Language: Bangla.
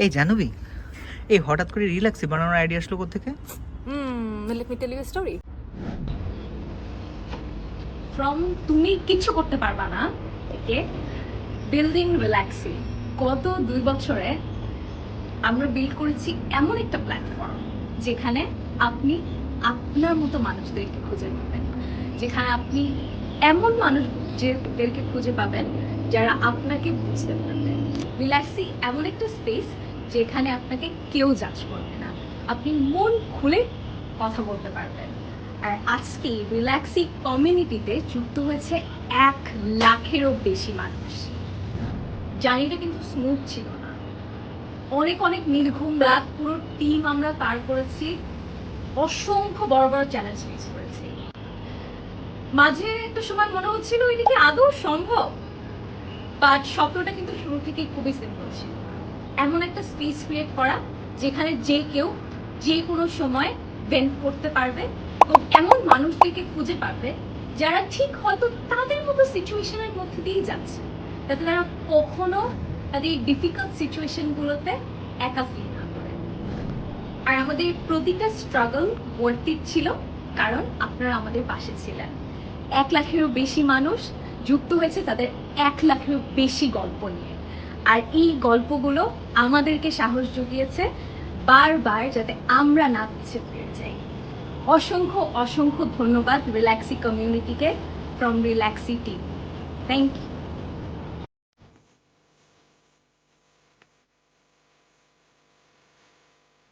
এই জানবি, এই হঠাৎ করে রিল্যাক্সি বানানোর আইডিয়া আসলো কোত্থেকে? let me tell you a story. From তুমি কিছু করতে পারবা না থেকে বিল্ডিং রিল্যাক্সি গত 2 বছরে আমরা বিল্ড করেছি এমন একটা প্ল্যাটফর্ম যেখানে আপনি আপনার মতো মানুষদেরকে খুঁজে পাবেন, যেখানে আপনি এমন মানুষদেরকে খুঁজে পাবেন যারা আপনাকে বুঝতে পারবে। রিল্যাক্সি এমন একটা স্পেস যেখানে আপনাকে কেউ জাজ করবে না, আপনি মন খুলে কথা বলতে পারবেন। আর আজকে রিল্যাক্সি কমিউনিটিতে যুক্ত হয়েছে 1 লাখেরও বেশি মানুষ। জার্নিটা কিন্তু স্মুথ ছিল না, অনেক অনেক নির্ঘুম রাত, পুরো টিম আমরা পার করেছি, অসংখ্য বড় বড় চ্যালেঞ্জ ফেস করেছি। মাঝে একটা সময় মনে হচ্ছিল এটা কি আদৌ সম্ভব, বাট স্বপ্নটা কিন্তু শুরু থেকেই খুবই সিম্পল ছিল। এমন একটা স্পেস ক্রিয়েট করা যেখানে যে কেউ যে কোনো সময় ভেন্ট করতে পারবে এবং এমন মানুষদেরকে খুঁজে পাবে যারা ঠিক হয়তো তাদের মতো সিচুয়েশনের মধ্যে দিয়েই যাচ্ছে, যাতে তারা কখনো তাদের ডিফিকাল্ট সিচুয়েশনগুলোতে একা ফিল না করে। আর আমাদের প্রতিটা স্ট্রাগল ওয়ার্থ ইট ছিল, কারণ আপনারা আমাদের পাশে ছিলেন। 1 লাখেরও বেশি মানুষ যুক্ত হয়েছে তাদের 1 লাখেরও বেশি গল্প নিয়ে, আর এই গল্পগুলো আমাদেরকে সাহস জুগিয়েছে বারবার যাতে আমরা না পিছিয়ে ফিরে যাই। অসংখ্য অসংখ্য ধন্যবাদ রিল্যাক্সি কমিউনিটিকে, from Relaxy team. Thank you.